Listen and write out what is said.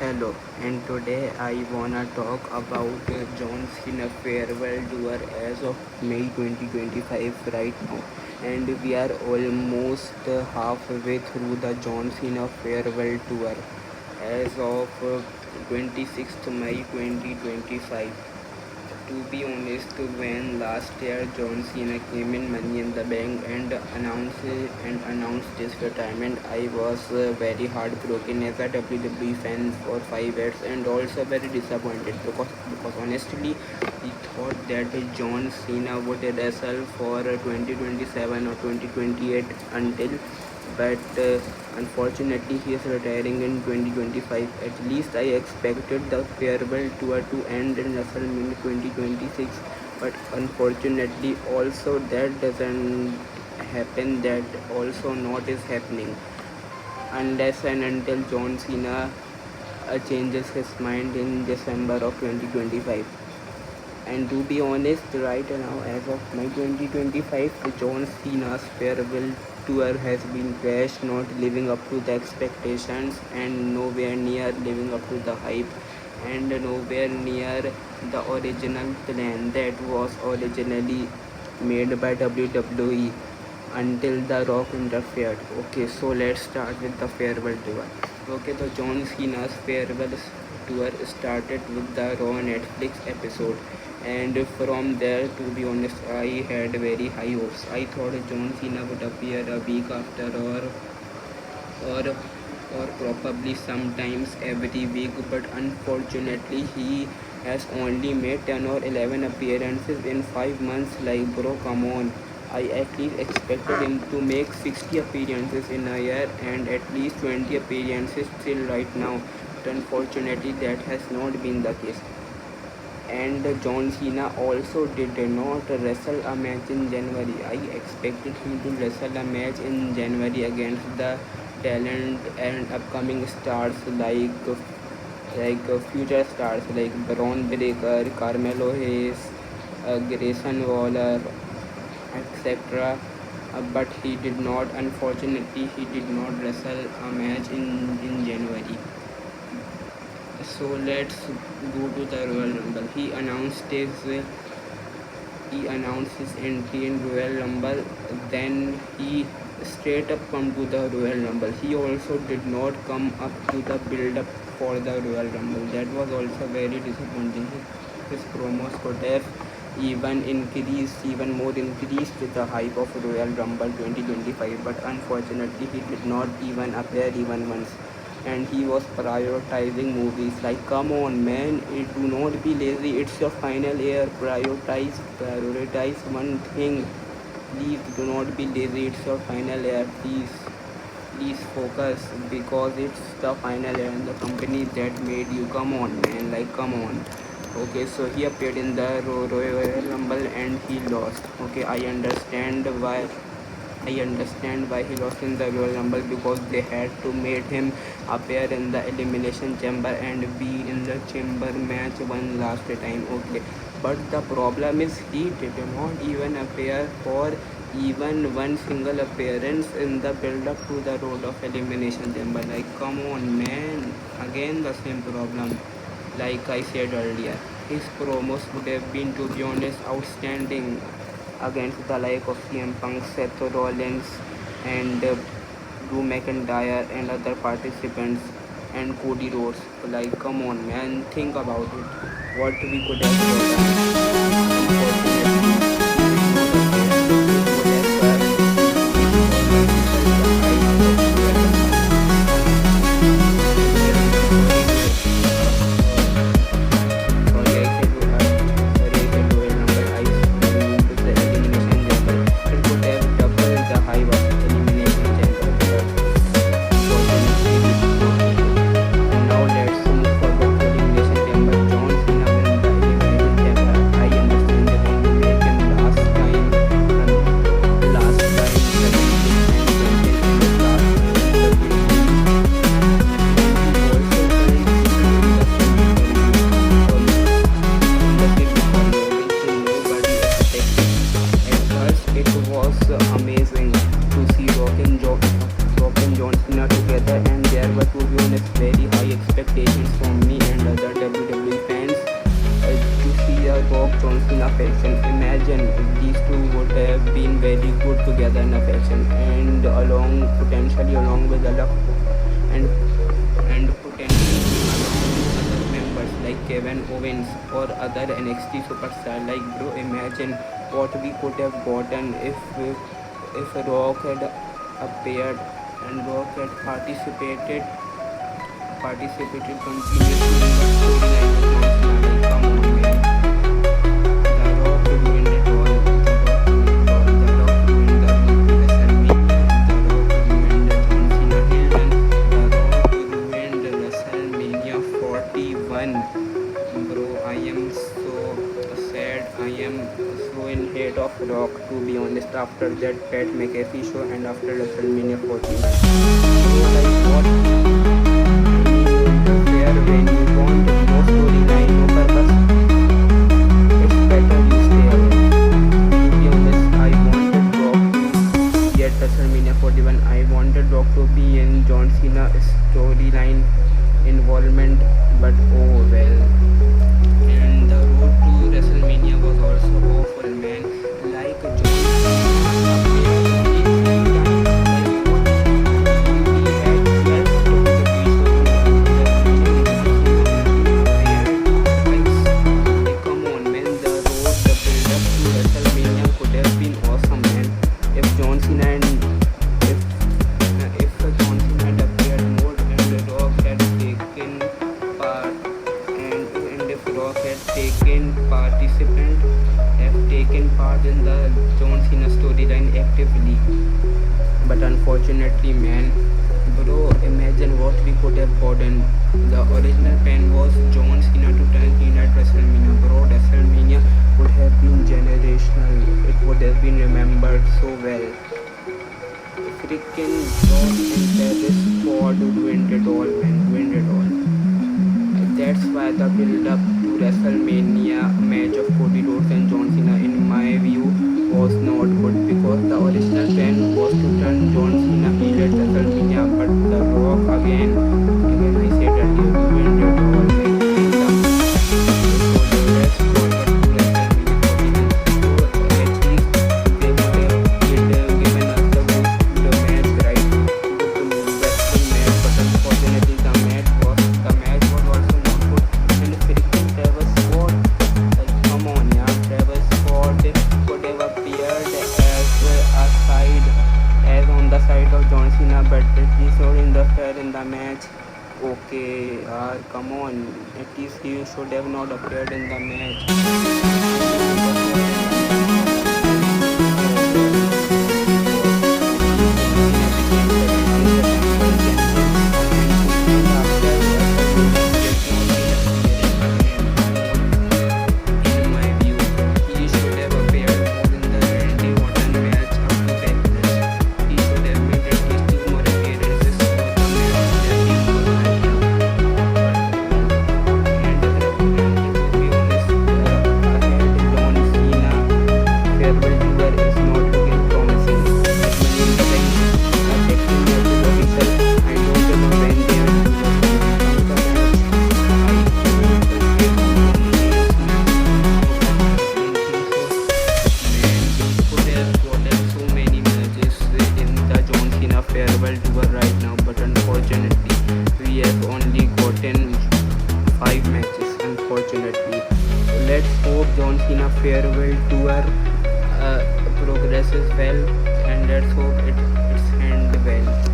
Hello, and today I wanna talk about John Cena farewell tour as of May 2025 right now, and we are almost halfway through the John Cena farewell tour as of 26th May 2025. To be honest, when last year John Cena came in Money in the Bank and announced his retirement, I was very heartbroken as a WWE fan for 5 years and also very disappointed because honestly, we thought that John Cena would wrestle for 2027 or 2028 until but unfortunately he is retiring in 2025. At least I expected the farewell tour to end in WrestleMania 2026, but unfortunately also that doesn't happen. That also not is happening unless and until John Cena changes his mind in December of 2025. And to be honest, right now, as of my 2025, John Cena's farewell tour has been crashed, not living up to the expectations, and nowhere near living up to the hype, and nowhere near the original plan that was originally made by WWE until The Rock interfered. Okay, so let's start with the farewell tour. Okay, the John Cena's farewell tour started with the Raw Netflix episode, and from there, to be honest, I had very high hopes. I thought John Cena would appear a week after, or or probably sometimes every week, but unfortunately he has only made 10 or 11 appearances in 5 months. Like, bro, come on. I at least expected him to make 60 appearances in a year and at least 20 appearances till right now, but unfortunately that has not been the case. And John Cena also did not wrestle a match in January. I expected him to wrestle a match in January against the talent and upcoming stars like future stars like Braun Breaker, Carmelo Hayes, Grayson Waller, etc. But he did not. Unfortunately, he did not wrestle a match in January. So let's go to the Royal Rumble. He announced his entry in Royal Rumble. Then he straight up come to the Royal Rumble. He also did not come up to the build up for the Royal Rumble. That was also very disappointing. His promos could have even more increased the hype of Royal Rumble 2025, but unfortunately he did not even appear even once, and he was prioritizing movies. Like, come on man, do not be lazy, it's your final year. Prioritize one thing. Please do not be lazy, it's your final year. Please focus, because it's the final year and the company that made you. Come on man, like, come on. Okay, so he appeared in the Royal Rumble and he lost. Okay, I understand why he lost in the Royal Rumble, because they had to made him appear in the Elimination Chamber and be in the Chamber match one last time. Okay, but the problem is he did not even appear for even one single appearance in the build up to the Road of Elimination Chamber. Like, come on man, again the same problem. Like I said earlier, his promos would have been, to be honest, outstanding against the like of CM Punk, Seth Rollins, and Drew McIntyre and other participants, and Cody Rhodes. Like, come on, man, think about it. What we could have done. Unfortunately, he did not appear. It would have increased or multiplied the hype of Royal Rumble. Sorry, I said Royal Rumble. I mean to say Elimination Chamber. It could have doubled the hype of Elimination Chamber, but unfortunately he did not make it. And now let's move forward to Elimination Chamber. John Cena win the Elimination Chamber. I understand chance for me and other WWE fans to see a Rock John Cena faction. Imagine if these two would have been very good together in a faction, and potentially along with other and potentially along with other members like Kevin Owens or other NXT superstar. Like bro, imagine what we could have gotten if Rock had appeared and Rock had participated continuously in the storyline of John Cena. Like, come on, man. The Rock ruined it all. The Rock ruined the road to WrestleMania. The Rock ruined the John Cena heel run. The Rock ruined WrestleMania 41. Bro, I am so sad. I am so in hate of Rock, to be honest, after that Pat McAfee show and after WrestleMania 41. So like what? Fair when you want no storyline, no purpose. It's better you stay away. To be honest, I wanted Rock to get WrestleMania 41. I wanted Rock to be in John Cena storyline involvement, but oh well. And the road to WrestleMania was also awful, man. Like John Cena appeared only 3 times. Like what? We had 12 WWE shows. Come on, man. The build up to WrestleMania could have been awesome, man. If John Cena and if John Cena had appeared more and The Rock had taken part and if Rock had taken part in the John Cena storyline actively. But unfortunately, man, bro, imagine what we could have gotten. The original plan was John Cena to turn heel at WrestleMania. Bro, WrestleMania would have been generational. It would have been remembered so well. Freaking Rock and Travis Ford ruined it all, man. Ruined it all. That's why the build-up to WrestleMania match of Cody Rhodes and John Cena, in my view, was not good, because the original plan was to turn John Cena heel at WrestleMania, but The Rock again I said earlier, ruined it all. So let's forward to WrestleMania 41. So at least they would have given us the match, right? The wrestling match, but unfortunately the match was also not good. And freaking Travis Scott, like come on, yeah, Travis Scott could have appeared as on the side of John Cena, but he should interfere in the match. Okay, come on, at least he should have not appeared in the match. In my view, he should have appeared more in the Randy Orton match up to Backlash. He should have made at least 2 more appearances for the match that he was and to be honest, ahead John Cena farewell tour is not looking promising. At Money in the Bank, a texting message official. I don't know when they are to the match. Could have gotten so many matches in the John Cena farewell tour right now, but unfortunately we have only gotten 5 matches, unfortunately. Let's hope John Cena farewell tour progresses well, and let's hope it's end well.